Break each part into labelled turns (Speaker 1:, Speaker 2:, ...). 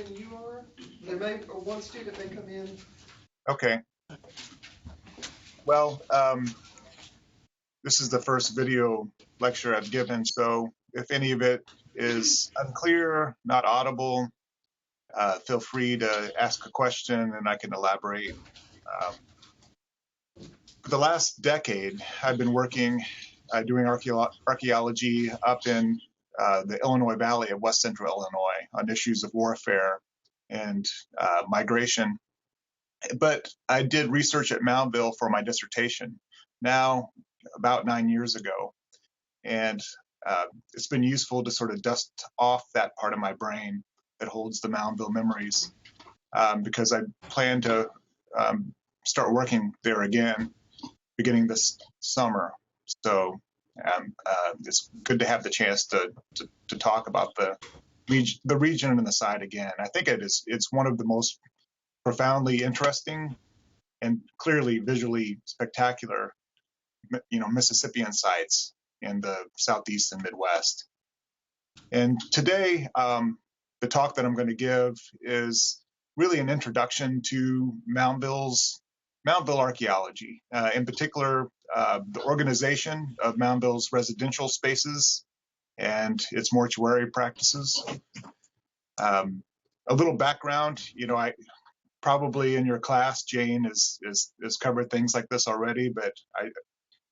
Speaker 1: than you are. Or one student may come in.
Speaker 2: Okay. Well, this is the first video lecture I've given, so if any of it is unclear, not audible, feel free to ask a question and I can elaborate. For the last decade, I've been working, doing archaeology up in the Illinois Valley of West Central Illinois on issues of warfare and migration. But I did research at Moundville for my dissertation now about 9 years ago. And it's been useful to sort of dust off that part of my brain that holds the Moundville memories because I plan to start working there again beginning this summer. So it's good to have the chance to talk about the region and the site again. I think it's one of the most profoundly interesting and clearly visually spectacular, Mississippian sites in the Southeast and Midwest. And today, the talk that I'm going to give is really an introduction to Moundville archaeology, in particular, the organization of Moundville's residential spaces and its mortuary practices. A little background, I probably in your class, Jane has covered things like this already, but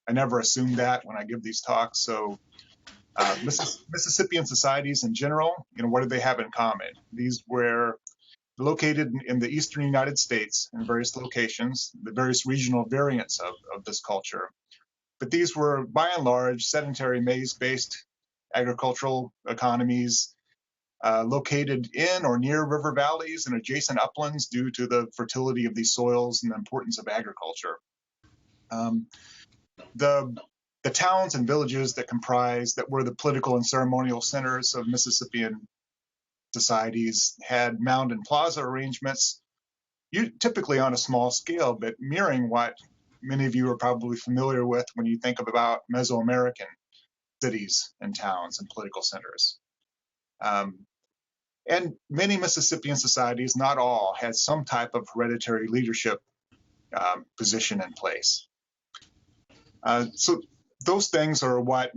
Speaker 2: I never assume that when I give these talks. So Mississippian societies in general, what do they have in common? These were located in the eastern United States in various locations, the various regional variants of this culture. But these were, by and large, sedentary maize-based agricultural economies located in or near river valleys and adjacent uplands due to the fertility of these soils and the importance of agriculture. The towns and villages that were the political and ceremonial centers of Mississippian societies had mound and plaza arrangements, typically on a small scale, but mirroring what many of you are probably familiar with when you think about Mesoamerican cities and towns and political centers. And many Mississippian societies, not all, had some type of hereditary leadership position in place. So those things are what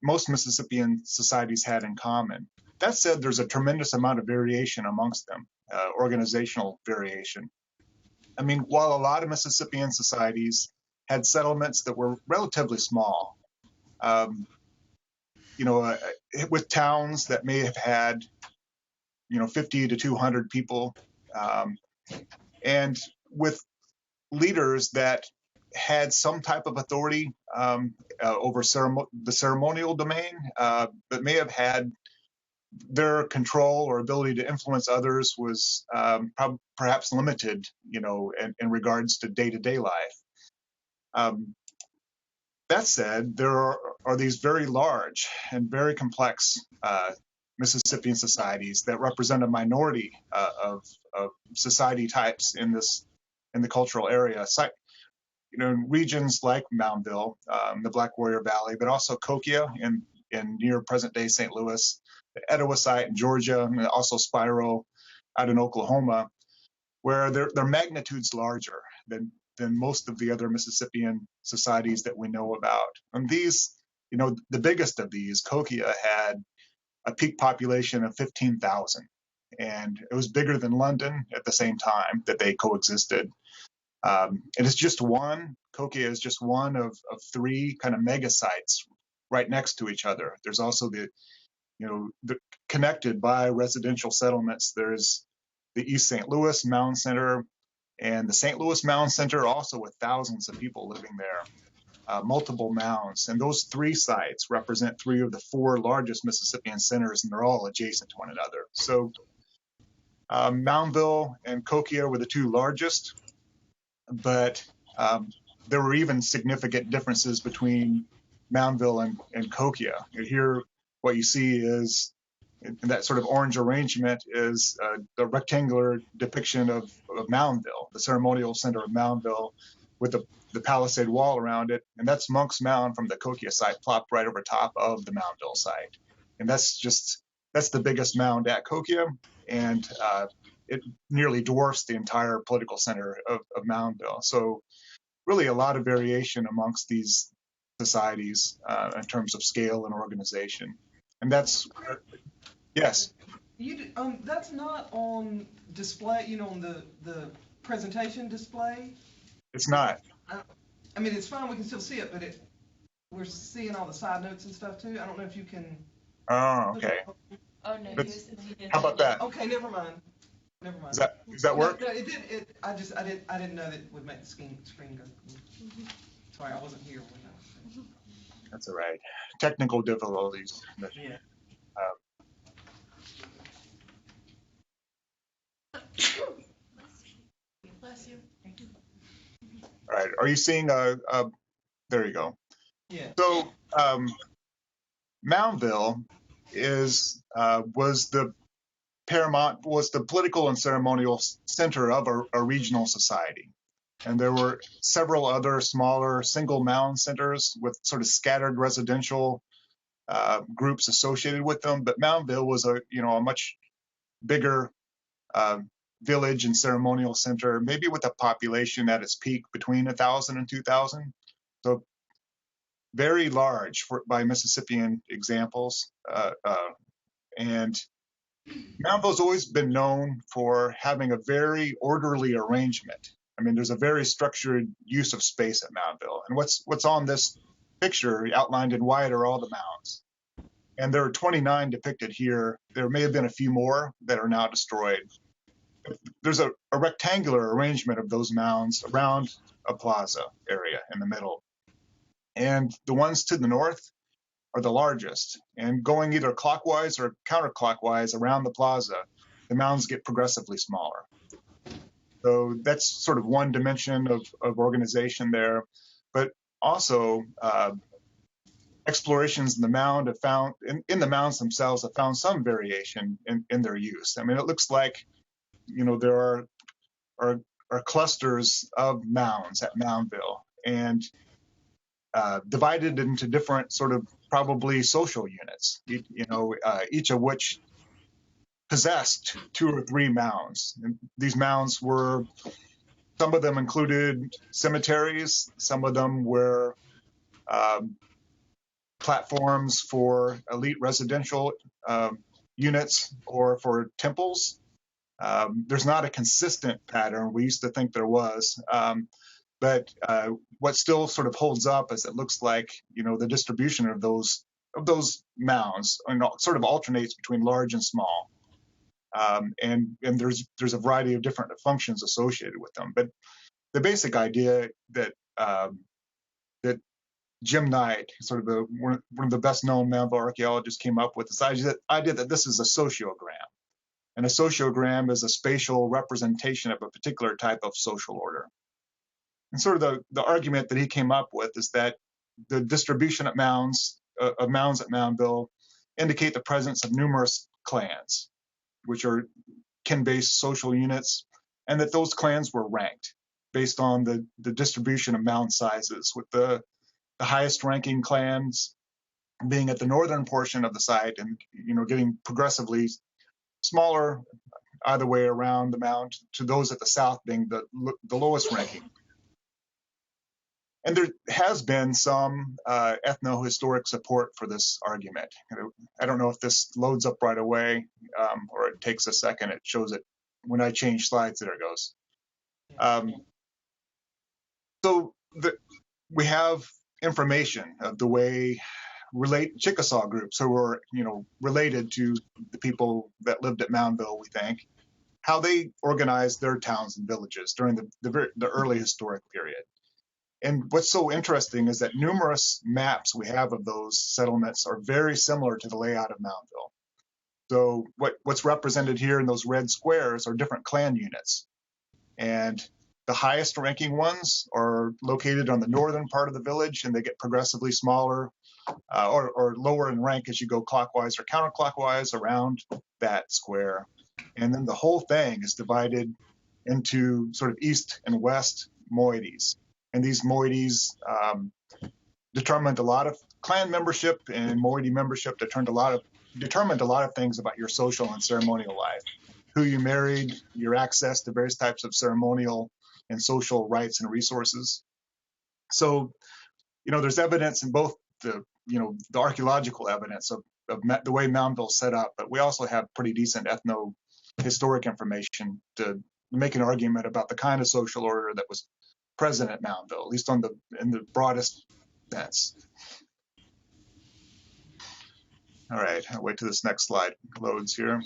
Speaker 2: most Mississippian societies had in common. That said, there's a tremendous amount of variation amongst them, organizational variation. I mean, while a lot of Mississippian societies had settlements that were relatively small, with towns that may have had 50 to 200 people, and with leaders that had some type of authority over the ceremonial domain, but may have had their control or ability to influence others was perhaps limited, in regards to day-to-day life. That said, there are these very large and very complex Mississippian societies that represent a minority of society types in the cultural area. In regions like Moundville, the Black Warrior Valley, but also Coquia in near present-day St. Louis, the Etowah site in Georgia, and also Spiro out in Oklahoma, where their magnitude's larger than most of the other Mississippian societies that we know about. And these, the biggest of these, Coquia, had a peak population of 15,000, and it was bigger than London at the same time that they coexisted. And it's just Coquia is just one of three kind of mega sites right next to each other. There's also the connected by residential settlements. There's the East St. Louis Mound Center and the St. Louis Mound Center, also with thousands of people living there, multiple mounds. And those three sites represent three of the four largest Mississippian centers, and they're all adjacent to one another. So Moundville and Coquia were the two largest, but there were even significant differences between Moundville and Coquia. Here, what you see is, in that sort of orange arrangement, is the rectangular depiction of Moundville, the ceremonial center of Moundville, with the palisade wall around it. And that's Monk's Mound from the Coquia site, plopped right over top of the Moundville site. And that's the biggest mound at Coquia. And it nearly dwarfs the entire political center of Moundville. So really a lot of variation amongst these societies in terms of scale and organization. And that's, yes,
Speaker 1: That's not on display, on the presentation display.
Speaker 2: it's not.
Speaker 1: I mean, it's fine, we can still see it, but we're seeing all the side notes and stuff too. I don't know if you can.
Speaker 2: Oh, okay.
Speaker 3: Oh, no,
Speaker 2: But
Speaker 3: yours is-
Speaker 2: how about that?
Speaker 1: Okay, never mind. Never mind.
Speaker 2: Does that work?
Speaker 1: No, it did, I didn't know that it would make the screen go. Sorry, I wasn't here when that was.
Speaker 2: That's all right. Technical difficulties.
Speaker 1: Yeah.
Speaker 3: Bless you.
Speaker 2: All right. Are you seeing there you go.
Speaker 1: Yeah.
Speaker 2: So Moundville was the political and ceremonial center of a regional society. And there were several other smaller single mound centers with sort of scattered residential groups associated with them. But Moundville was a much bigger village and ceremonial center, maybe with a population at its peak between 1,000 and 2,000. So very large by Mississippian examples. And Moundville's always been known for having a very orderly arrangement. I mean, there's a very structured use of space at Moundville. And what's on this picture outlined in white are all the mounds. And there are 29 depicted here. There may have been a few more that are now destroyed. There's a rectangular arrangement of those mounds around a plaza area in the middle. And the ones to the north are the largest. And going either clockwise or counterclockwise around the plaza, the mounds get progressively smaller. So that's sort of one dimension of organization there. But also, explorations in the mound have found, in the mounds themselves, have found some variation in their use. I mean, it looks like, there are clusters of mounds at Moundville, and divided into different sort of probably social units, each of which possessed 2 or 3 mounds. And these mounds were, some of them included cemeteries, some of them were platforms for elite residential units or for temples. There's not a consistent pattern. We used to think there was. But what still sort of holds up is it looks like, the distribution of those mounds sort of alternates between large and small. And there's a variety of different functions associated with them. But the basic idea that that Jim Knight, sort of one of the best known Moundville archaeologists, came up with this idea that this is a sociogram. And a sociogram is a spatial representation of a particular type of social order. And sort of the argument that he came up with is that the distribution of mounds at Moundville indicate the presence of numerous clans, which are kin-based social units, and that those clans were ranked based on the distribution of mound sizes, with the highest ranking clans being at the northern portion of the site and getting progressively smaller either way around the mound, to those at the south being the lowest ranking. And there has been some ethno-historic support for this argument. I don't know if this loads up right away or it takes a second. It shows it when I change slides. There it goes. So we have information of the way Chickasaw groups who were related to the people that lived at Moundville, we think, how they organized their towns and villages during the early historic period. And what's so interesting is that numerous maps we have of those settlements are very similar to the layout of Moundville. So what's represented here in those red squares are different clan units. And the highest ranking ones are located on the northern part of the village, and they get progressively smaller or lower in rank as you go clockwise or counterclockwise around that square. And then the whole thing is divided into sort of east and west moieties. And these moieties determined a lot of clan membership and moiety membership, determined a lot of things about your social and ceremonial life. who you married, your access to various types of ceremonial and social rights and resources. So, there's evidence in both the archaeological evidence of the way Moundville's set up, but we also have pretty decent ethno-historic information to make an argument about the kind of social order that was present at Moundville, at least in the broadest sense. All right, I'll wait till this next slide loads here.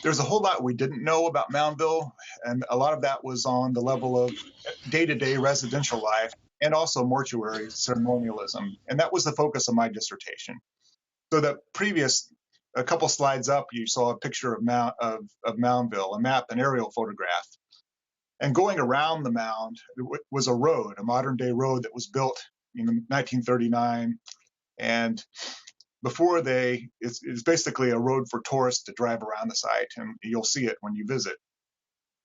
Speaker 2: There's a whole lot we didn't know about Moundville, and a lot of that was on the level of day-to-day residential life and also mortuary ceremonialism, and that was the focus of my dissertation. So a couple slides up, you saw a picture of Moundville, a map, an aerial photograph. And going around the mound was a road, a modern-day road that was built in 1939, and it's basically a road for tourists to drive around the site, and you'll see it when you visit.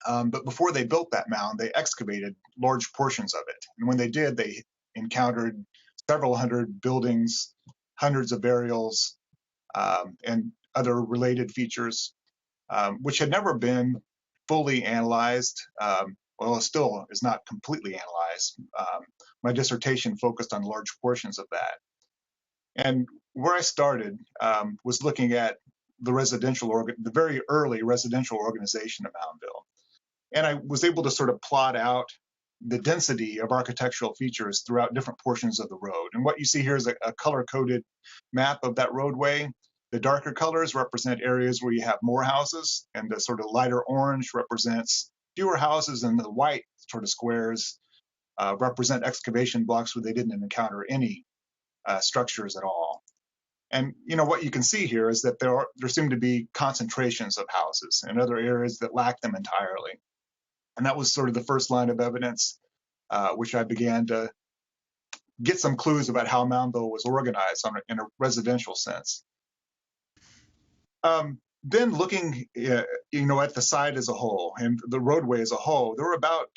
Speaker 2: But before they built that mound, they excavated large portions of it. And when they did, they encountered several hundred buildings, hundreds of burials, and other related features, which had never been fully analyzed. Well, it still is not completely analyzed. My dissertation focused on large portions of that. And where I started was looking at the very early residential organization of Moundville. And I was able to sort of plot out the density of architectural features throughout different portions of the road. And what you see here is a color-coded map of that roadway. The darker colors represent areas where you have more houses, and the sort of lighter orange represents fewer houses, and the white sort of squares represent excavation blocks where they didn't encounter any structures at all. And what you can see here is that there seem to be concentrations of houses and other areas that lack them entirely. And that was sort of the first line of evidence, which I began to get some clues about how Moundville was organized in a residential sense. Then looking, at the site as a whole and the roadway as a whole, there were about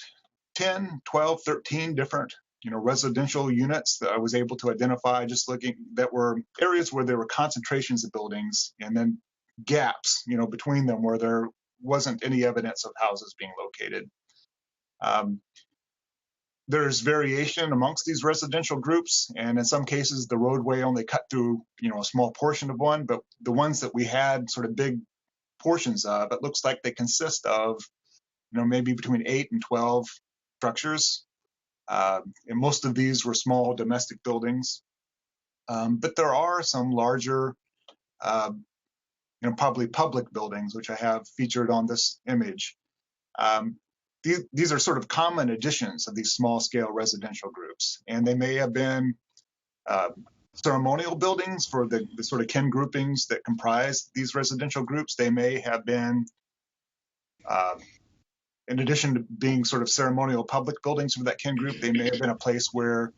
Speaker 2: 10, 12, 13 different, residential units that I was able to identify that were areas where there were concentrations of buildings and then gaps, between them where there wasn't any evidence of houses being located. There's variation amongst these residential groups, and in some cases the roadway only cut through a small portion of one, but the ones that we had sort of big portions of, it looks like they consist of maybe between 8 and 12 structures, and most of these were small domestic buildings, but there are some larger probably public buildings, which I have featured on this image. These are sort of common additions of these small-scale residential groups, and they may have been ceremonial buildings for the sort of kin groupings that comprise these residential groups. They may have been, in addition to being sort of ceremonial public buildings for that kin group, they may have been a place where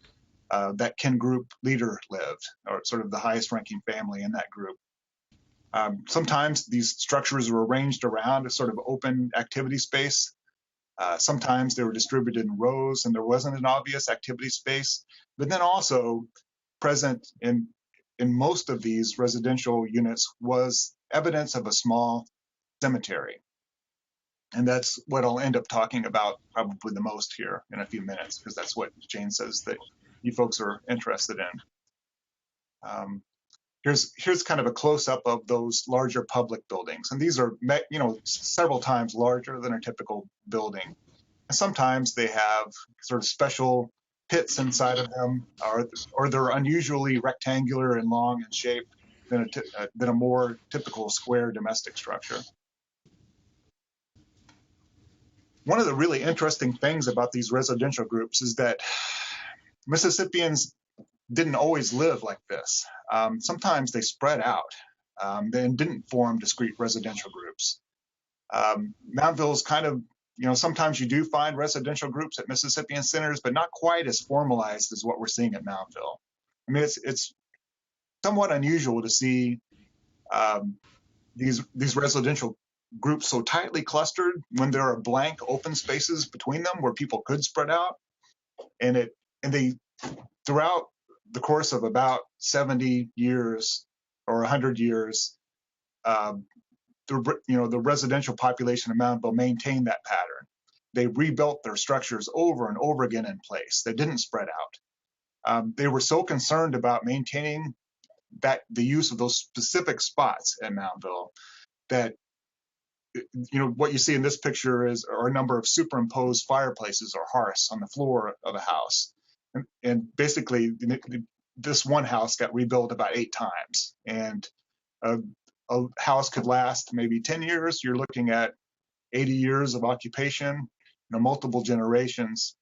Speaker 2: that kin group leader lived, or sort of the highest-ranking family in that group. Sometimes these structures were arranged around a sort of open activity space. Sometimes they were distributed in rows and there wasn't an obvious activity space, but then also present in most of these residential units was evidence of a small cemetery. And that's what I'll end up talking about probably the most here in a few minutes, because that's what Jane says that you folks are interested in. Here's kind of a close-up of those larger public buildings. And these are, several times larger than a typical building. And sometimes they have sort of special pits inside of them, or they're unusually rectangular and long in shape than a more typical square domestic structure. One of the really interesting things about these residential groups is that Mississippians didn't always live like this. Sometimes they spread out and didn't form discrete residential groups. Moundville's kind of, sometimes you do find residential groups at Mississippian centers, but not quite as formalized as what we're seeing at Moundville. I mean, it's somewhat unusual to see these residential groups so tightly clustered when there are blank open spaces between them where people could spread out. And they, throughout the course of about 70 years, or 100 years, the residential population of Moundville maintained that pattern. They rebuilt their structures over and over again in place. They didn't spread out. They were so concerned about maintaining the use of those specific spots at Moundville that, what you see in this picture are a number of superimposed fireplaces or hearths on the floor of a house. And basically, this one house got rebuilt about 8 times. And a house could last maybe 10 years. You're looking at 80 years of occupation, multiple generations.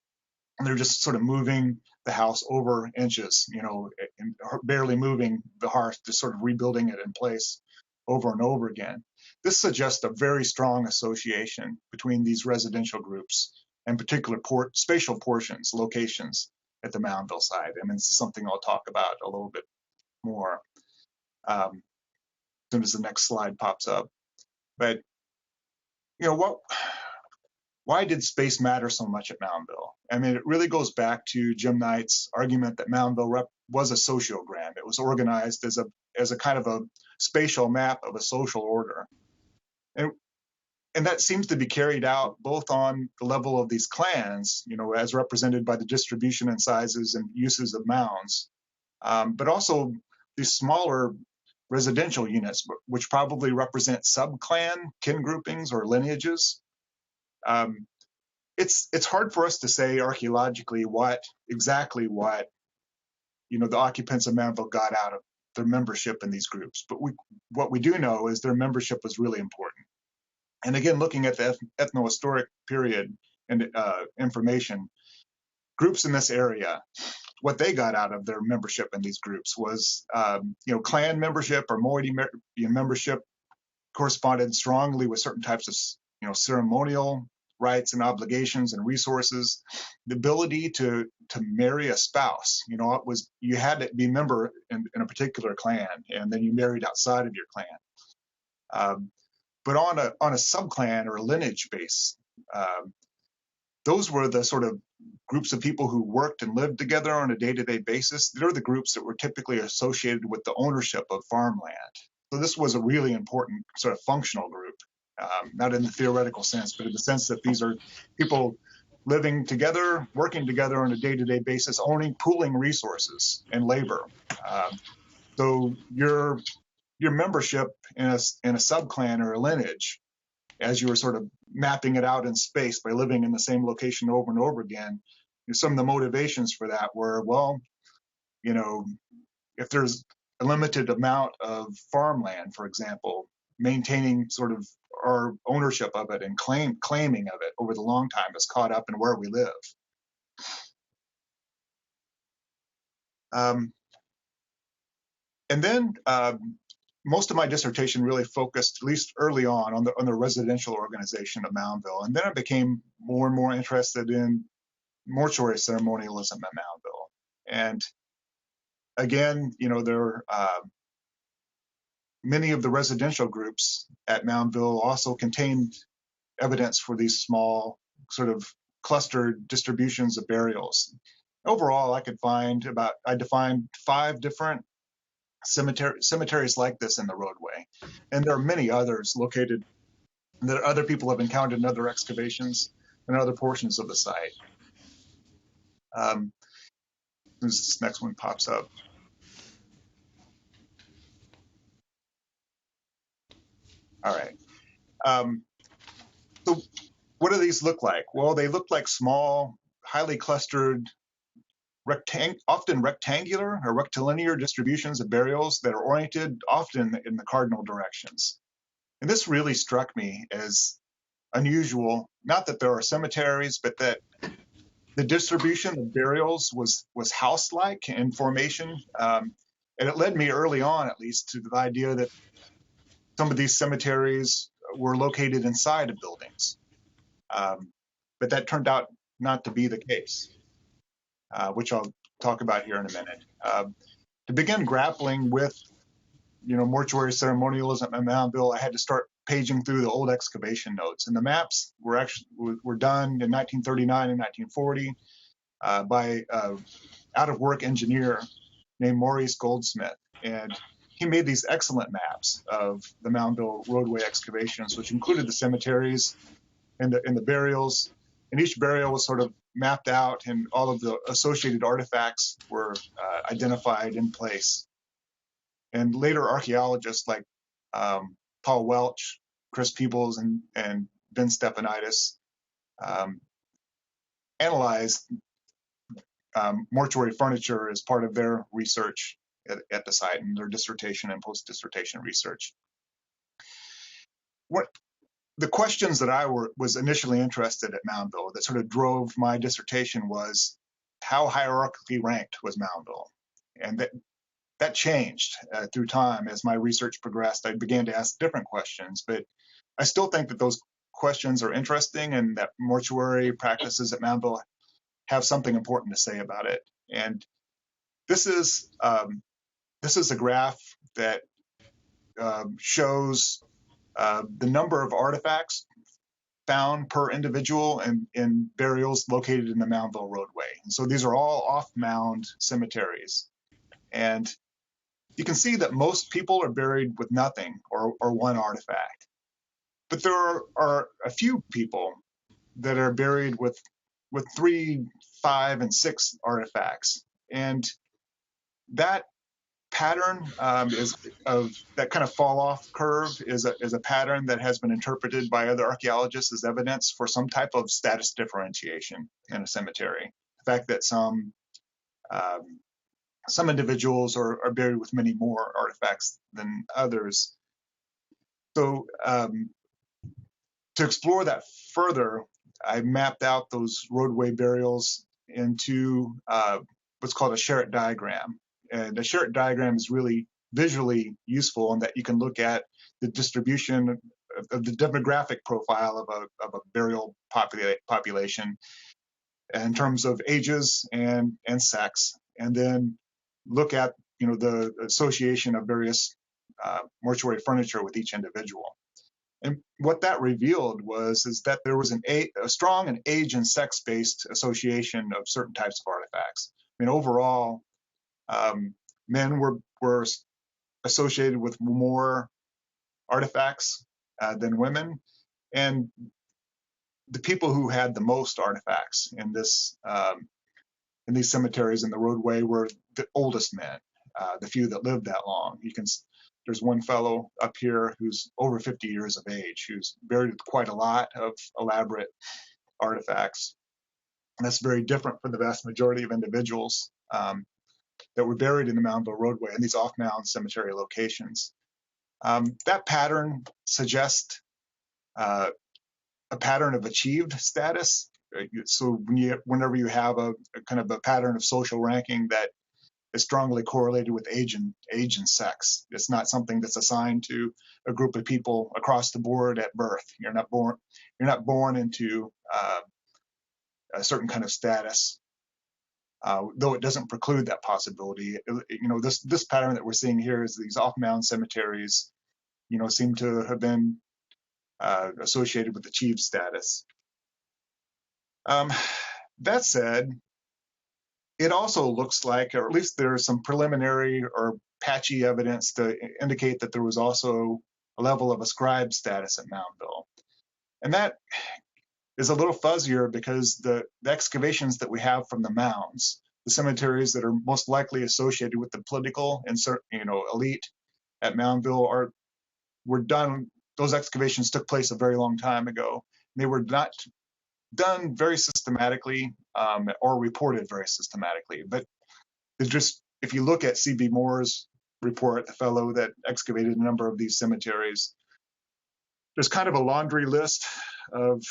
Speaker 2: And they're just sort of moving the house over inches, and barely moving the hearth, just sort of rebuilding it in place over and over again. This suggests a very strong association between these residential groups and particular spatial portions, locations at the Moundville site. And it's something I'll talk about a little bit more as soon as the next slide pops up. But, why did space matter so much at Moundville? I mean, it really goes back to Jim Knight's argument that Moundville was a sociogram. It was organized as a kind of a spatial map of a social order. And that seems to be carried out both on the level of these clans, as represented by the distribution and sizes and uses of mounds, but also these smaller residential units, which probably represent sub-clan kin groupings or lineages. It's hard for us to say archaeologically exactly what the occupants of Moundville got out of their membership in these groups. But what we do know is their membership was really important. And again, looking at the ethnohistoric period and information, groups in this area, what they got out of their membership in these groups was, clan membership or moiety membership corresponded strongly with certain types of, ceremonial rights and obligations and resources. The ability to marry a spouse, you had to be a member in a particular clan, and then you married outside of your clan. But on a subclan or a lineage base, those were the sort of groups of people who worked and lived together on a day-to-day basis. They're the groups that were typically associated with the ownership of farmland. So this was a really important sort of functional group, not in the theoretical sense, but in the sense that these are people living together, working together on a day-to-day basis, pooling resources and labor. So your membership in a subclan or a lineage, as you were sort of mapping it out in space by living in the same location over and over again, some of the motivations for that were, if there's a limited amount of farmland, for example, maintaining sort of our ownership of it and claiming of it over the long time is caught up in where we live. And then most of my dissertation really focused, at least early on the residential organization of Moundville. And then I became more and more interested in mortuary ceremonialism at Moundville. And again, many of the residential groups at Moundville also contained evidence for these small sort of clustered distributions of burials. Overall, I defined 5 different cemeteries like this in the roadway. And there are many others located that other people have encountered in other excavations and other portions of the site. This next one pops up. All right. So what do these look like? Well, they look like small, highly clustered, often rectangular or rectilinear distributions of burials that are oriented often in the cardinal directions. And this really struck me as unusual, not that there are cemeteries, but that the distribution of burials was house-like in formation. And it led me early on, at least, to the idea that some of these cemeteries were located inside of buildings. But that turned out not to be the case, which I'll talk about here in a minute. To begin grappling with, mortuary ceremonialism in Moundville, I had to start paging through the old excavation notes. And the maps were done in 1939 and 1940 by an out-of-work engineer named Maurice Goldsmith. And he made these excellent maps of the Moundville roadway excavations, which included the cemeteries and the burials. And each burial was sort of mapped out, and all of the associated artifacts were identified in place. And later archaeologists like Paul Welch, Chris Peebles, and Ben Stepanidis analyzed mortuary furniture as part of their research at the site and their dissertation and post-dissertation research. What the questions that I was initially interested at Moundville that sort of drove my dissertation was how hierarchically ranked was Moundville, and that changed through time as my research progressed. I began to ask different questions, but I still think that those questions are interesting and that mortuary practices at Moundville have something important to say about it. And this is a graph that shows the number of artifacts found per individual in burials located in the Moundville roadway. And so these are all off-mound cemeteries. And you can see that most people are buried with nothing or one artifact. But there are a few people that are buried with 3, 5, and 6 artifacts. And that pattern that kind of fall off curve is a pattern that has been interpreted by other archaeologists as evidence for some type of status differentiation in a cemetery. The fact that some individuals are buried with many more artifacts than others. So to explore that further, I mapped out those roadway burials into what's called a Sherritt diagram. And the Sherritt diagram is really visually useful in that you can look at the distribution of the demographic profile of a burial population in terms of ages and sex, and then look at the association of various mortuary furniture with each individual. And what that revealed is that there was a strong and age and sex-based association of certain types of artifacts. I mean, overall, men were associated with more artifacts than women, and the people who had the most artifacts in these cemeteries in the roadway were the oldest men, the few that lived that long. There's one fellow up here who's over 50 years of age, who's buried with quite a lot of elaborate artifacts. And that's very different from the vast majority of individuals that were buried in the Moundville roadway in these off-mound cemetery locations. That pattern suggests a pattern of achieved status. So whenever you have a kind of a pattern of social ranking that is strongly correlated with age and sex, it's not something that's assigned to a group of people across the board at birth. You're not born into a certain kind of status, though it doesn't preclude that possibility. This pattern that we're seeing here is these off-mound cemeteries, seem to have been associated with achieved status. That said, it also looks like, or at least there's some preliminary or patchy evidence to indicate that there was also a level of ascribed status at Moundville. And that is a little fuzzier because the excavations that we have from the mounds, the cemeteries that are most likely associated with the political and elite at Moundville were done. Those excavations took place a very long time ago. They were not done very systematically or reported very systematically. But if you look at C.B. Moore's report, the fellow that excavated a number of these cemeteries, there's kind of a laundry list of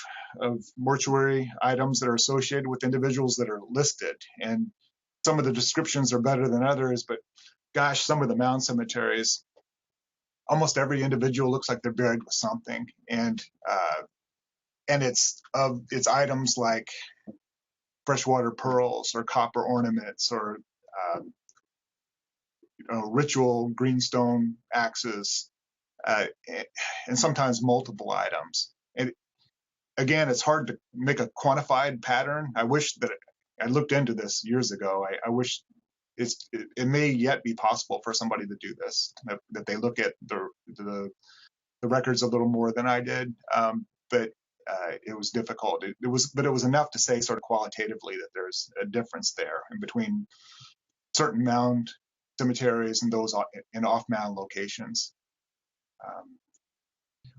Speaker 2: mortuary items that are associated with individuals that are listed. And some of the descriptions are better than others, but gosh, some of the mound cemeteries, almost every individual looks like they're buried with something. And it's items like freshwater pearls or copper ornaments or ritual greenstone axes, and sometimes multiple items. And again, it's hard to make a quantified pattern. I wish that I looked into this years ago. I wish it may yet be possible for somebody to do this, that they look at the records a little more than I did, but it was difficult. It was enough to say sort of qualitatively that there's a difference there in between certain mound cemeteries and those in off-mound locations.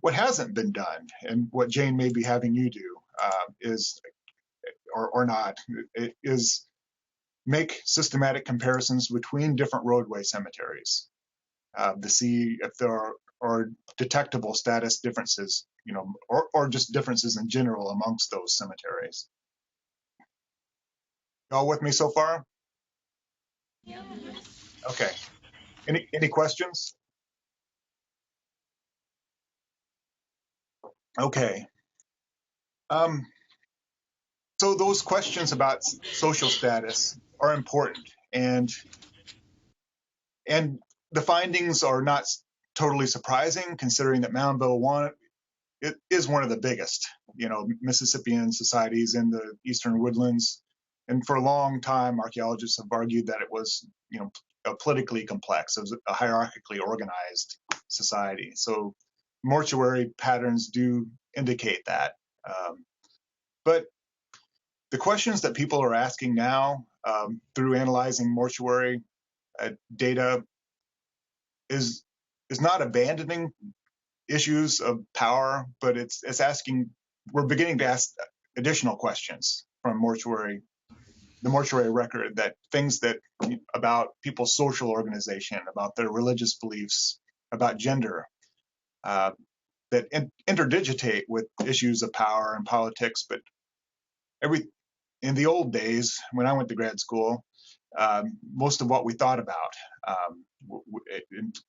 Speaker 2: What hasn't been done, and what Jane may be having you do, is, or not, is make systematic comparisons between different roadway cemeteries to see if there are detectable status differences, or just differences in general amongst those cemeteries. Y'all with me so far?
Speaker 3: Yeah.
Speaker 2: Okay. Any questions? Okay. So those questions about social status are important, and the findings are not totally surprising, considering that Moundville it is one of the biggest, Mississippian societies in the eastern woodlands. And for a long time, archaeologists have argued that it was, politically complex. It was a hierarchically organized society. So mortuary patterns do indicate that. But the questions that people are asking now through analyzing mortuary data is not abandoning issues of power, but it's asking, we're beginning to ask additional questions from the mortuary record, that things that about people's social organization, about their religious beliefs, about gender, that interdigitate with issues of power and politics. But in the old days, when I went to grad school, most of what we thought about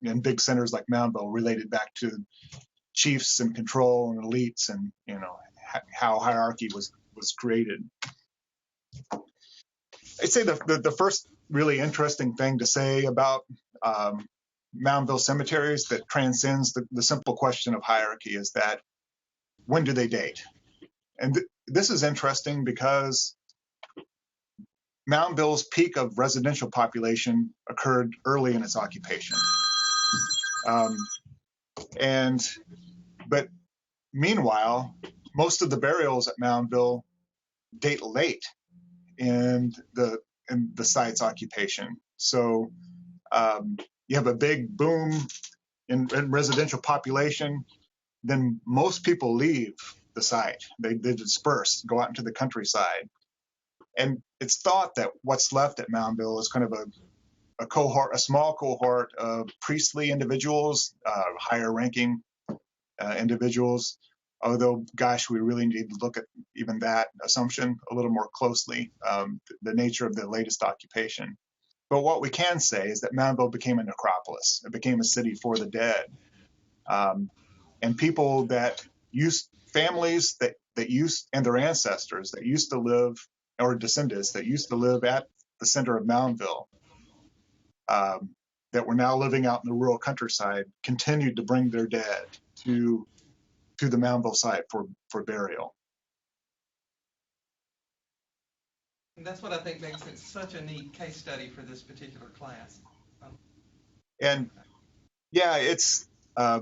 Speaker 2: in big centers like Moundville related back to chiefs and control and elites, and how hierarchy was created. I'd say the first really interesting thing to say about Moundville cemeteries that transcends the simple question of hierarchy is that, when do they date? And this is interesting because Moundville's peak of residential population occurred early in its occupation. But meanwhile, most of the burials at Moundville date late in the site's occupation. So you have a big boom in residential population, then most people leave the site. They disperse, go out into the countryside. And it's thought that what's left at Moundville is kind of a small cohort of priestly individuals, higher ranking individuals. Although, gosh, we really need to look at even that assumption a little more closely, the nature of the latest occupation. But what we can say is that Moundville became a necropolis. It became a city for the dead. And people families that used, and their ancestors that used to live, or descendants that used to live at the center of Moundville, that were now living out in the rural countryside, continued to bring their dead to the Moundville site for burial.
Speaker 1: And that's what I think makes it such a neat case study for this particular class.
Speaker 2: And yeah, it's a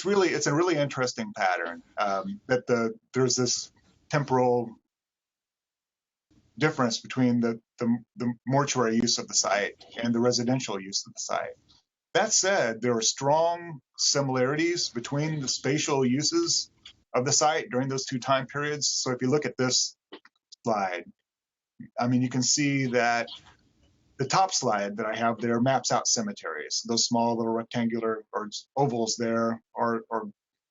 Speaker 2: really interesting pattern, that there's this temporal difference between the mortuary use of the site and the residential use of the site. That said, there are strong similarities between the spatial uses of the site during those two time periods. So if you look at this slide, you can see that the top slide that I have there maps out cemeteries. Those small little rectangular or ovals there are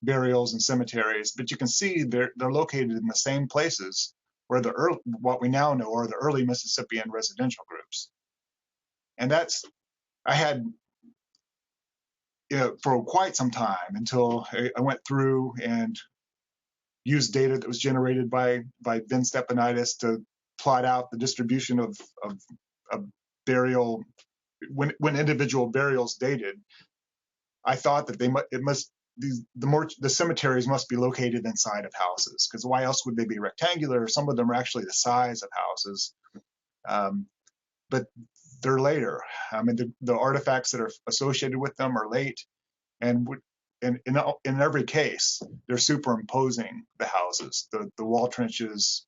Speaker 2: burials and cemeteries, but you can see they're located in the same places where what we now know are the early Mississippian residential groups. And I had, for quite some time, until I went through and used data that was generated by Ben Stepanidis to plot out the distribution of burial, when individual burials dated. I thought that the cemeteries must be located inside of houses, because why else would they be rectangular? Some of them are actually the size of houses. but they're later. I mean, the artifacts that are associated with them are late, and in every case, they're superimposing the houses, the wall trenches,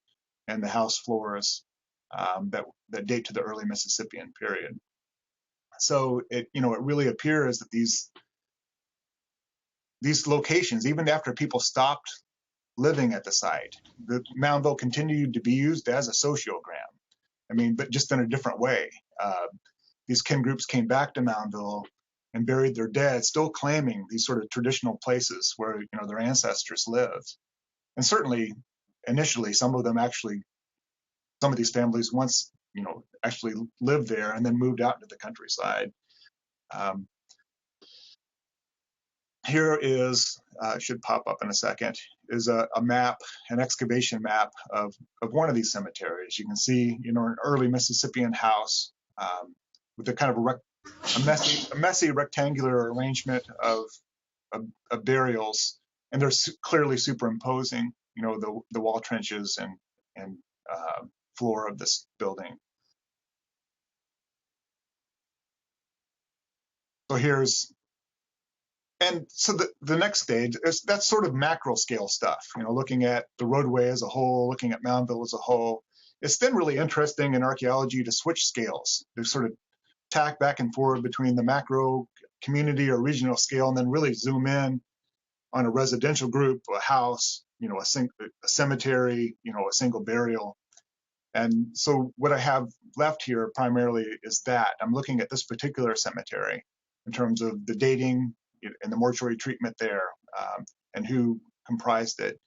Speaker 2: and the house floors that date to the early Mississippian period. So it really appears that these locations, even after people stopped living at the site, the Moundville continued to be used as a sociogram. I mean, but just in a different way. These kin groups came back to Moundville and buried their dead, still claiming these sort of traditional places where their ancestors lived. And certainly, initially, some of these families once actually lived there and then moved out into the countryside. Here is, should pop up in a second, is a map, an excavation map of one of these cemeteries. You can see, an early Mississippian house with a kind of a messy rectangular arrangement of burials, and they're clearly superimposing, the wall trenches and floor of this building. So the next stage that's sort of macro scale stuff, looking at the roadway as a whole, looking at Moundville as a whole. It's then really interesting in archaeology to switch scales, to sort of tack back and forth between the macro community or regional scale, and then really zoom in on a residential group, a house, a cemetery, a single burial. And so what I have left here primarily is that I'm looking at this particular cemetery in terms of the dating and the mortuary treatment there, and who comprised it.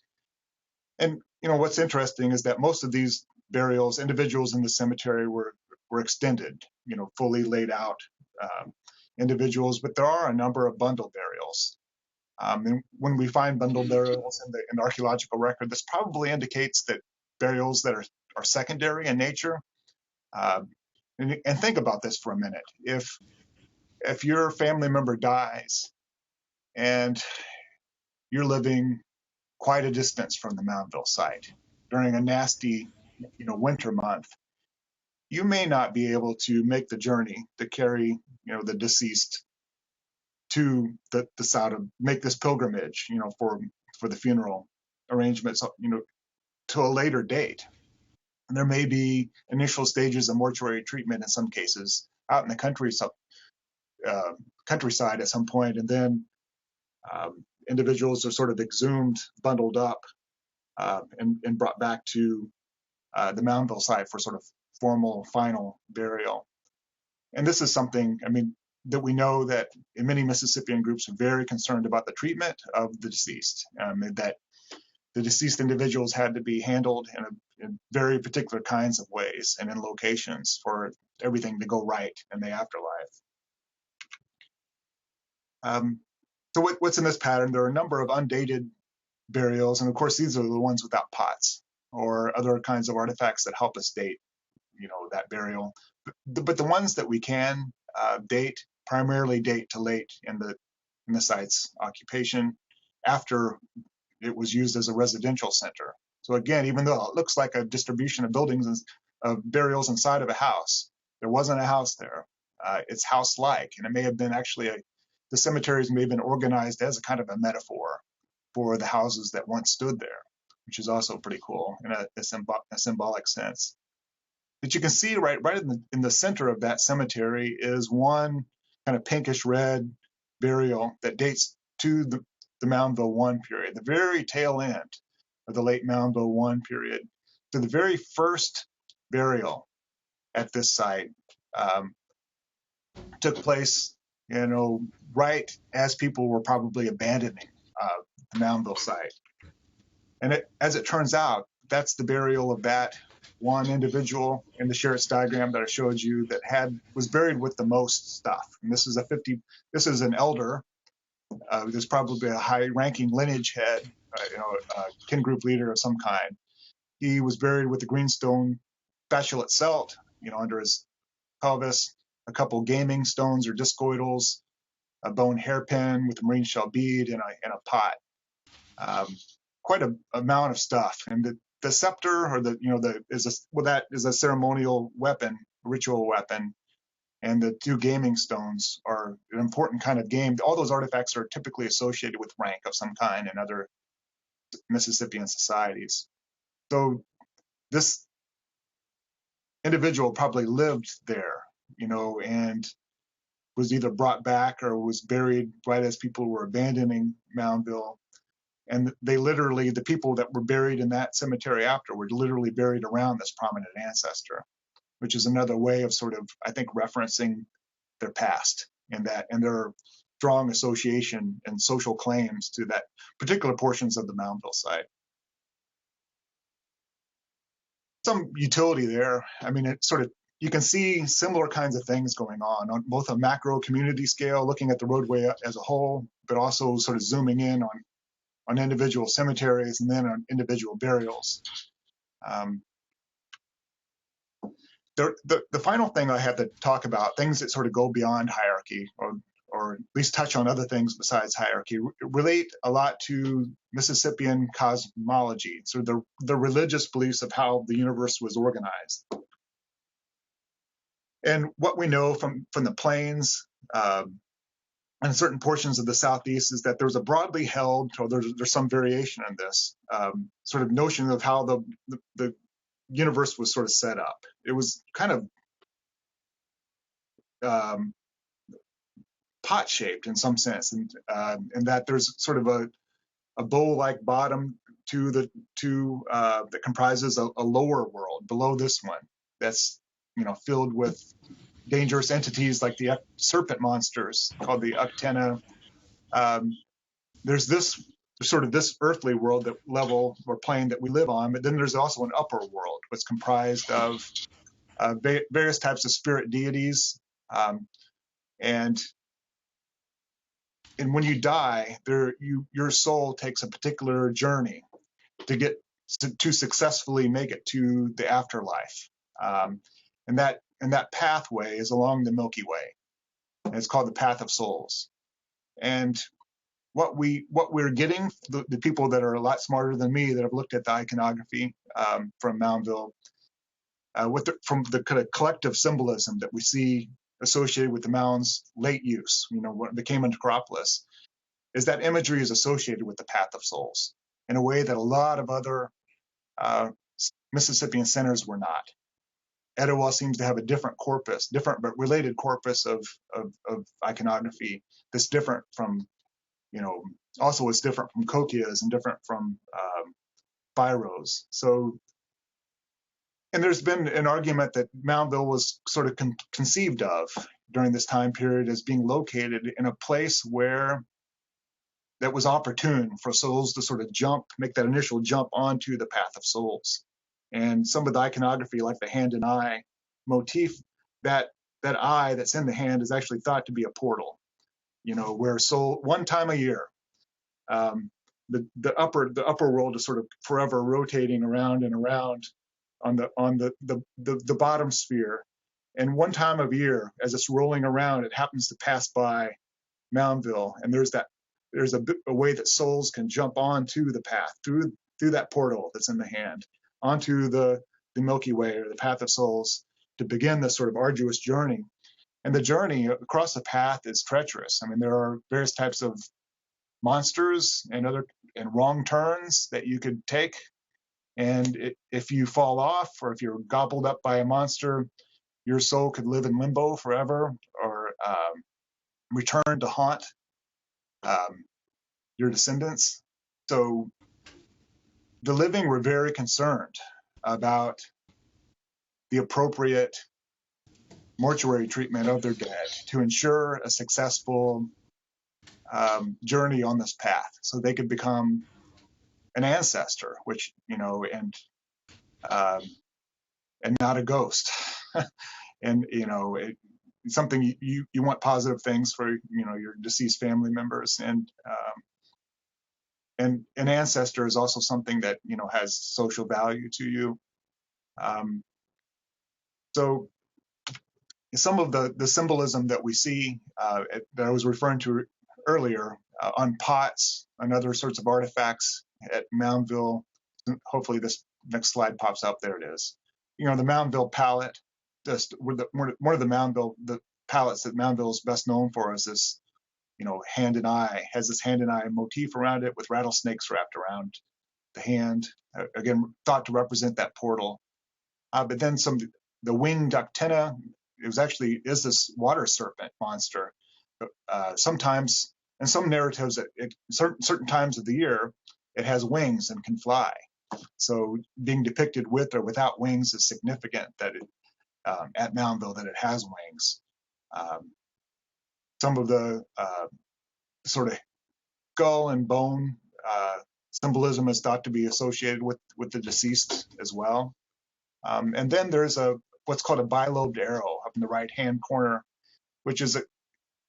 Speaker 2: And what's interesting is that most of these burials, individuals in the cemetery were extended, fully laid out individuals, but there are a number of bundle burials. And when we find bundle burials in the archaeological record, this probably indicates that burials that are secondary in nature. And think about this for a minute. If your family member dies and you're living quite a distance from the Moundville site during a nasty, winter month, you may not be able to make the journey to carry, the deceased to the site, of make this pilgrimage, for the funeral arrangements, to a later date. And there may be initial stages of mortuary treatment in some cases out in the countryside at some point, and then individuals are sort of exhumed, bundled up, and brought back to the Moundville site for sort of formal final burial. And this is something, that we know that in many Mississippian groups are very concerned about the treatment of the deceased, that the deceased individuals had to be handled in very particular kinds of ways and in locations for everything to go right in the afterlife. So what's in this pattern? There are a number of undated burials, and of course these are the ones without pots or other kinds of artifacts that help us date, that burial. But the ones that we can date primarily date to late in the site's occupation, after it was used as a residential center. So again, even though it looks like a distribution of buildings and of burials inside of a house, there wasn't a house there. It's house-like, and it may have been actually the cemeteries may have been organized as a kind of a metaphor for the houses that once stood there, which is also pretty cool in a symbolic sense. But you can see right in the center of that cemetery is one kind of pinkish red burial that dates to the Moundville 1 period, the very tail end of the late Moundville 1 period. So the very first burial at this site took place, right as people were probably abandoning the Moundville site. And as it turns out, that's the burial of that one individual in the Sherritt's diagram that I showed you that was buried with the most stuff. And this is an elder. There's probably a high-ranking lineage head, a kin group leader of some kind. He was buried with the greenstone spatulate celt, under his pelvis, a couple gaming stones or discoidals, a bone hairpin with a marine shell bead, and a pot. Quite an amount of stuff. And the scepter, or that is a ceremonial weapon, ritual weapon, and the two gaming stones are an important kind of game. All those artifacts are typically associated with rank of some kind in other Mississippian societies. So this individual probably lived there, and was either brought back or was buried right as people were abandoning Moundville. And the people that were buried in that cemetery after were literally buried around this prominent ancestor, which is another way of sort of, I think, referencing their past and their strong association and social claims to that particular portions of the Moundville site. Some utility there. I mean, you can see similar kinds of things going on both a macro community scale, looking at the roadway as a whole, but also sort of zooming in on individual cemeteries and then on individual burials. The final thing I have to talk about, things that sort of go beyond hierarchy, or at least touch on other things besides hierarchy, relate a lot to Mississippian cosmology, so the religious beliefs of how the universe was organized. And what we know from the plains and certain portions of the Southeast is that there's a broadly held, or there's some variation in this sort of notion of how the universe was sort of set up. It was kind of pot-shaped in some sense, and that there's sort of a bowl-like bottom that comprises a lower world below this one that's filled with dangerous entities like the serpent monsters called the Uktena. There's this earthly world, that level or plane that we live on, but then there's also an upper world, what's comprised of various types of spirit deities, and when you die, your soul takes a particular journey to successfully make it to the afterlife, and that pathway is along the Milky Way, and it's called the Path of Souls. And what we're getting, the people that are a lot smarter than me that have looked at the iconography from Moundville, from the kind of collective symbolism that we see associated with the mound's late use, when it became a necropolis, is that imagery is associated with the Path of Souls in a way that a lot of other Mississippian centers were not. Etowah seems to have a different but related corpus of iconography that's different from, also is different from Kokias and different from Biros. So, and there's been an argument that Moundville was sort of conceived of during this time period as being located in a place that was opportune for souls to sort of make that initial jump onto the Path of Souls. And some of the iconography, like the hand and eye motif, that eye that's in the hand is actually thought to be a portal, where soul, one time a year, the upper world is sort of forever rotating around and around on the bottom sphere, and one time of year, as it's rolling around, it happens to pass by Moundville, and there's a way that souls can jump onto the path through that portal that's in the hand, onto the Milky Way, or the Path of Souls, to begin this sort of arduous journey. And the journey across the path is treacherous. I mean, there are various types of monsters and wrong turns that you could take. And if you fall off, or if you're gobbled up by a monster, your soul could live in limbo forever, or return to haunt your descendants. So the living were very concerned about the appropriate mortuary treatment of their dead to ensure a successful journey on this path, so they could become an ancestor, which, and not a ghost. And, it's something you want positive things for, your deceased family members. And an ancestor is also something that, has social value to you. So some of the symbolism that we see that I was referring to earlier on pots and other sorts of artifacts at Moundville, hopefully this next slide pops up, there it is. You know, the Moundville palette, just one of the Moundville, the palettes that Moundville is best known for is this, you know, hand and eye, has this hand and eye motif around it with rattlesnakes wrapped around the hand, again, thought to represent that portal. But then the winged antenna, it was actually, is this water serpent monster. Sometimes, in some narratives, certain times of the year, it has wings and can fly. So being depicted with or without wings is significant that it, at Moundville, that it has wings. Some of the sort of skull and bone symbolism is thought to be associated with the deceased as well. And then there's what's called a bilobed arrow up in the right-hand corner, which is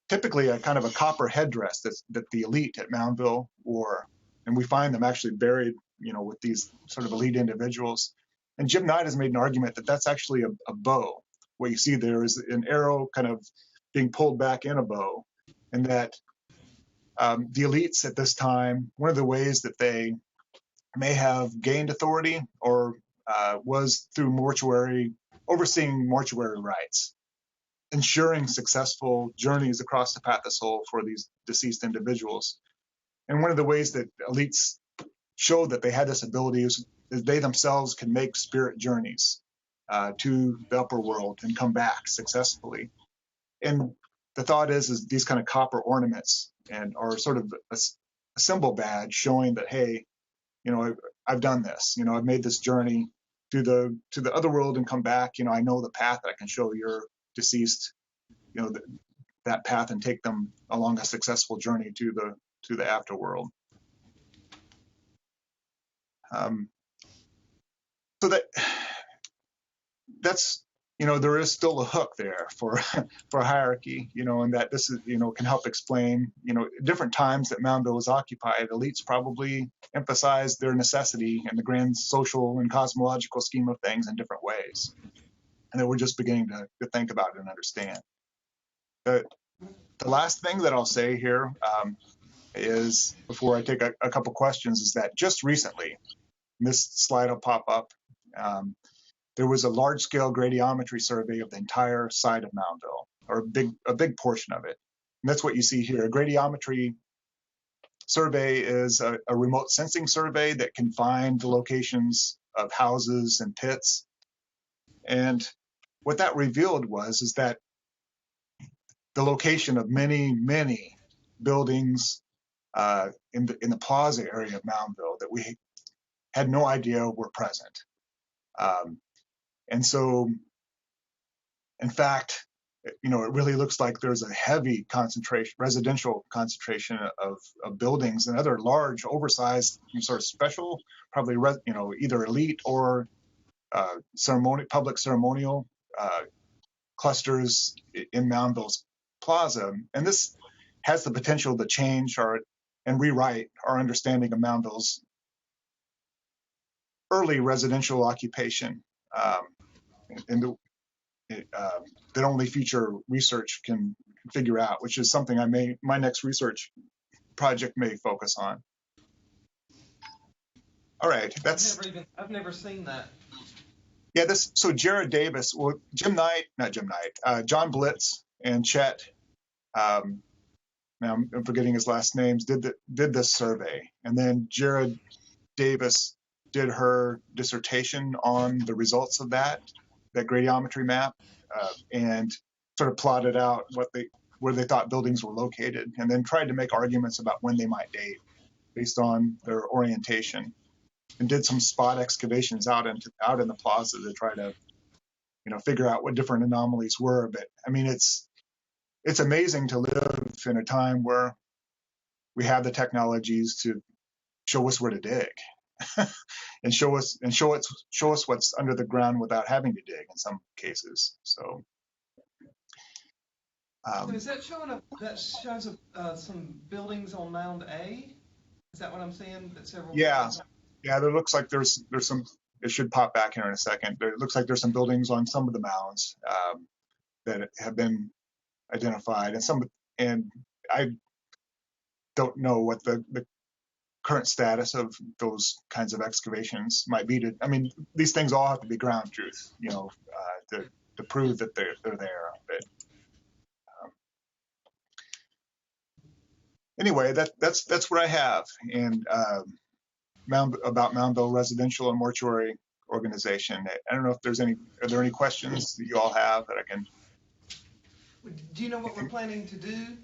Speaker 2: typically a kind of a copper headdress that the elite at Moundville wore. And we find them actually buried, you know, with these sort of elite individuals. And Jim Knight has made an argument that that's actually a bow. What you see there is an arrow kind of being pulled back in a bow, and that the elites at this time, one of the ways that they may have gained authority or was through overseeing mortuary rites, ensuring successful journeys across the path of soul for these deceased individuals. And one of the ways that elites showed that they had this ability is they themselves can make spirit journeys to the upper world and come back successfully. And the thought is these kind of copper ornaments and are sort of a symbol badge showing that, hey, you know, I've done this, you know, I've made this journey to the other world and come back. You know, I know the path that I can show your deceased, you know, that path and take them along a successful journey to the afterworld. So that's, you know, there is still a hook there for hierarchy, you know, and that this is, you know, can help explain, you know, different times that Moundville was occupied. Elites probably emphasized their necessity in the grand social and cosmological scheme of things in different ways, and that we're just beginning to think about it and understand. The last thing that I'll say here is, before I take a couple questions, is that just recently, this slide will pop up, there was a large-scale gradiometry survey of the entire site of Moundville, or a big portion of it. And that's what you see here. A gradiometry survey is a remote sensing survey that can find the locations of houses and pits. And what that revealed is that the location of many, many buildings in the plaza area of Moundville that we had no idea were present. And so, in fact, you know, it really looks like there's a heavy concentration, residential concentration of buildings and other large, oversized, sort of special, probably, you know, either elite or public ceremonial clusters in Moundville's plaza. And this has the potential to change and rewrite our understanding of Moundville's early residential occupation. That only future research can figure out, which is something my next research project may focus on. All right,
Speaker 1: I've never seen that.
Speaker 2: Yeah, so Jared Davis, well, John Blitz and Chet, now I'm forgetting his last names, did this survey, and then Jared Davis did her dissertation on the results of that gradiometry map, and sort of plotted out where they thought buildings were located, and then tried to make arguments about when they might date based on their orientation, and did some spot excavations out in the plaza to try to, you know, figure out what different anomalies were. But I mean, it's amazing to live in a time where we have the technologies to show us where to dig. and show us what's under the ground without having to dig in some cases. So,
Speaker 1: so is that shows some buildings on Mound A? Is that what I'm seeing? That several.
Speaker 2: Yeah. There looks like there's some. It should pop back here in a second. It looks like there's some buildings on some of the mounds that have been identified, and I don't know what the current status of those kinds of excavations might be. I mean, these things all have to be ground truth, to prove that they're there. But anyway, that's what I have. And about Moundville Residential and Mortuary Organization. I don't know if are there any questions that you all have that I can?
Speaker 1: Do you know what we're planning to do?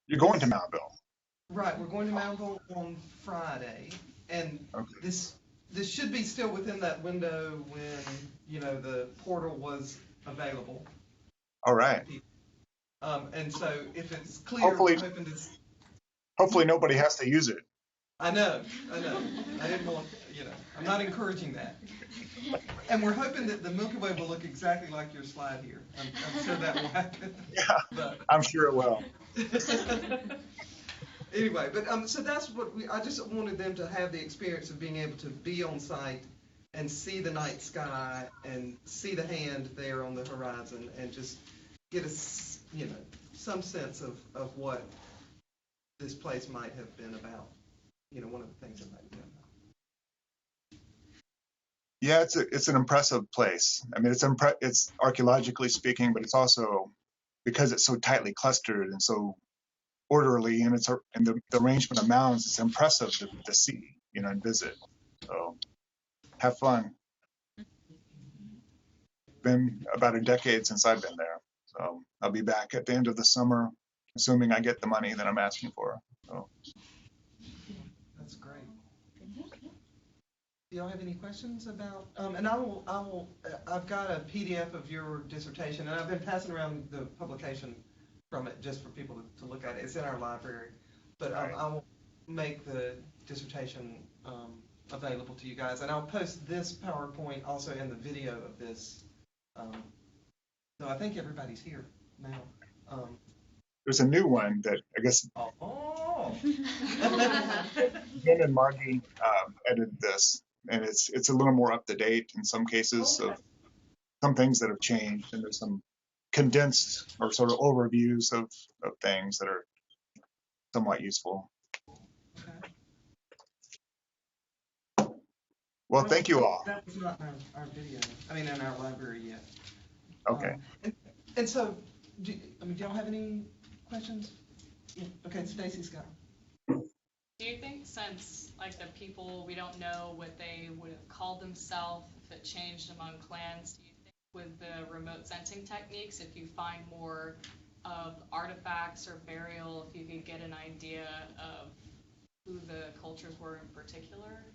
Speaker 2: You're going to Moundville.
Speaker 1: Right, we're going to Moundville on Friday, and
Speaker 2: Okay.
Speaker 1: this should be still within that window when, the portal was available.
Speaker 2: All right.
Speaker 1: And so if it's clear,
Speaker 2: Hopefully-
Speaker 1: we're hoping to.
Speaker 2: Hopefully nobody has to use it.
Speaker 1: I know. I didn't want, I'm not encouraging that. And we're hoping that the Milky Way will look exactly like your slide here. I'm sure that will happen.
Speaker 2: Yeah,
Speaker 1: But,
Speaker 2: I'm sure it will.
Speaker 1: anyway, but so that's what I just wanted them to have the experience of being able to be on site and see the night sky and see the hand there on the horizon and just get some sense of what this place might have been about. One of the things it might have been about.
Speaker 2: Yeah, it's an impressive place. I mean, it's archaeologically speaking, but it's also because it's so tightly clustered and so orderly, and the arrangement of mounds. It's impressive to see, and visit. So, have fun. Been about a decade since I've been there, so I'll be back at the end of the summer, assuming I get the money that I'm asking for. So.
Speaker 1: That's great. Do y'all have any questions about? And I've got a PDF of your dissertation, and I've been passing around the publication from it just for people to look at it. It's in our library, but
Speaker 2: Right.
Speaker 1: I will make the dissertation available to you guys, and I'll post this PowerPoint also in the video of this. So I think everybody's here now.
Speaker 2: There's a new one that I guess
Speaker 1: Oh.
Speaker 2: Ben and Margie edited this, and it's a little more up to date in some cases
Speaker 1: Okay.
Speaker 2: of some things that have changed, and there's some condensed or sort of overviews of things that are somewhat useful.
Speaker 1: Okay.
Speaker 2: Well, thank you all.
Speaker 1: That was not in our video. I mean, in our library yet.
Speaker 2: Okay.
Speaker 1: And so, do y'all have any questions? Yeah. Okay, Stacy's got.
Speaker 3: Do you think since, the people, we don't know what they would have called themselves, if it changed among clans, do you think with the remote sensing techniques, if you find more of artifacts or burial, if you could get an idea of who the cultures were in particular?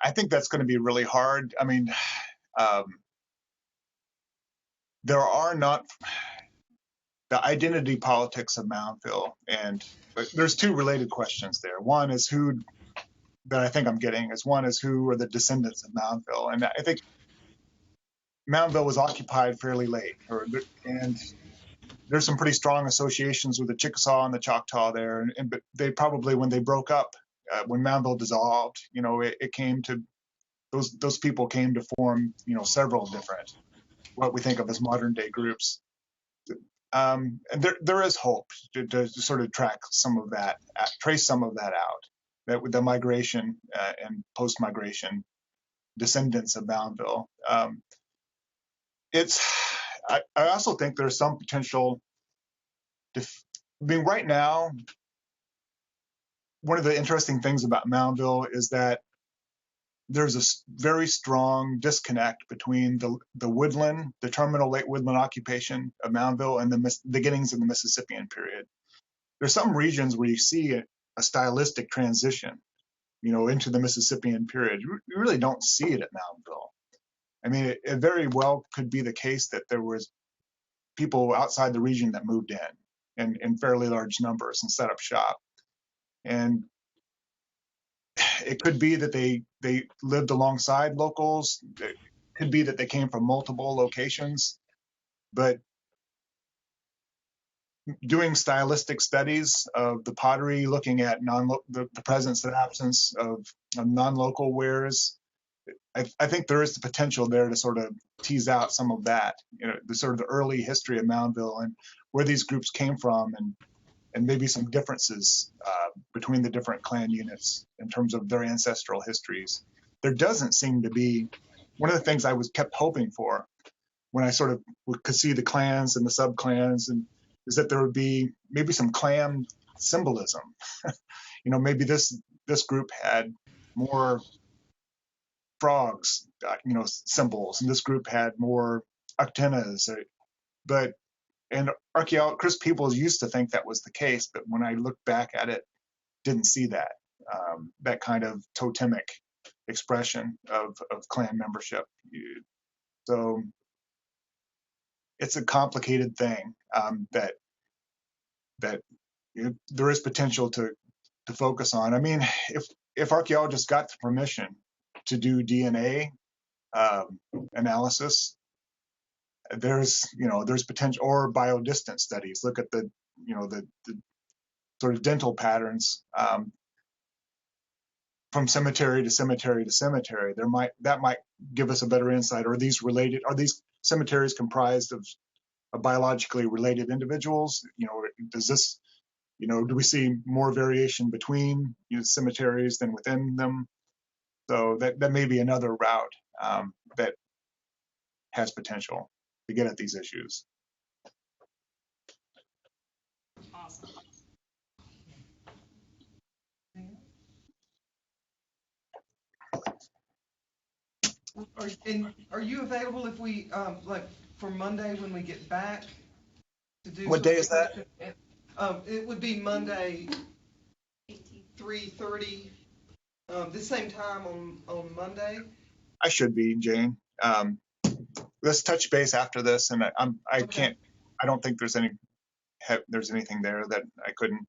Speaker 2: I think that's going to be really hard. I mean, there are not the identity politics of Moundville, but there's two related questions there. One is who that I think I'm getting is who are the descendants of Moundville, and I think Moundville was occupied fairly late, and there's some pretty strong associations with the Chickasaw and the Choctaw there, but they probably, when they broke up, when Moundville dissolved, it came to those people came to form, several different what we think of as modern day groups. And there is hope to sort of trace some of that out. That with the migration and post-migration descendants of Moundville, I also think there's some potential. Right now, one of the interesting things about Moundville is that there's a very strong disconnect between the woodland, the terminal late woodland occupation of Moundville, and the beginnings of the Mississippian period. There's some regions where you see a stylistic transition, into the Mississippian period. You really don't see it at Moundville. I mean, it very well could be the case that there was people outside the region that moved in fairly large numbers and set up shop. And it could be that they lived alongside locals. It could be that they came from multiple locations. But doing stylistic studies of the pottery, looking at the presence and absence of non-local wares, I think there is the potential there to sort of tease out some of that, the sort of the early history of Moundville and where these groups came from, and and maybe some differences between the different clan units in terms of their ancestral histories. There doesn't seem to be, one of the things I was kept hoping for when I sort of could see the clans and the sub-clans, and is that there would be maybe some clan symbolism. You know, maybe this group had more frogs, you know, symbols, and this group had more antennas. But and Chris Peoples used to think that was the case, but when I look back at it, didn't see that that kind of totemic expression of clan membership. So it's a complicated thing that you know, there is potential to focus on. I mean, if archaeologists got the permission to do DNA analysis, there's potential, or biodistant studies. Look at the sort of dental patterns from cemetery to cemetery to cemetery. That might give us a better insight. Are these cemeteries comprised of biologically related individuals? You know, do we see more variation between cemeteries than within them? So that may be another route that has potential to get at these issues.
Speaker 3: Awesome.
Speaker 1: Are you available if we like for Monday when we get back to do?
Speaker 2: What day is that?
Speaker 1: It would be Monday, 3:30. The same time on Monday.
Speaker 2: I should be, Jane. Let's touch base after this, and I can't. I don't think there's anything there that I couldn't.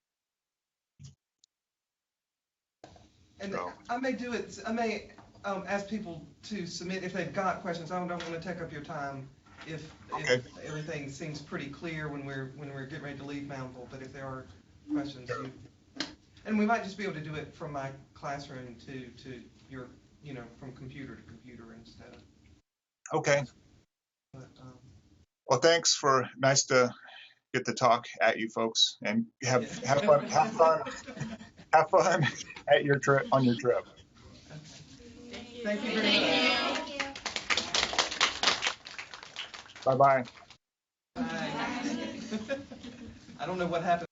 Speaker 1: And
Speaker 2: So.
Speaker 1: I may do it. I may ask people to submit if they've got questions. I don't want to take up your time if everything seems pretty clear when we're getting ready to leave Moundville. But if there are questions, and we might just be able to do it from my classroom to your, from computer to computer instead.
Speaker 2: Okay.
Speaker 1: But,
Speaker 2: well, thanks nice to get to talk at you folks, and have fun. Have fun at your trip on your trip.
Speaker 1: Thank you very much.
Speaker 2: Bye-bye.
Speaker 1: Bye. I don't know what happened.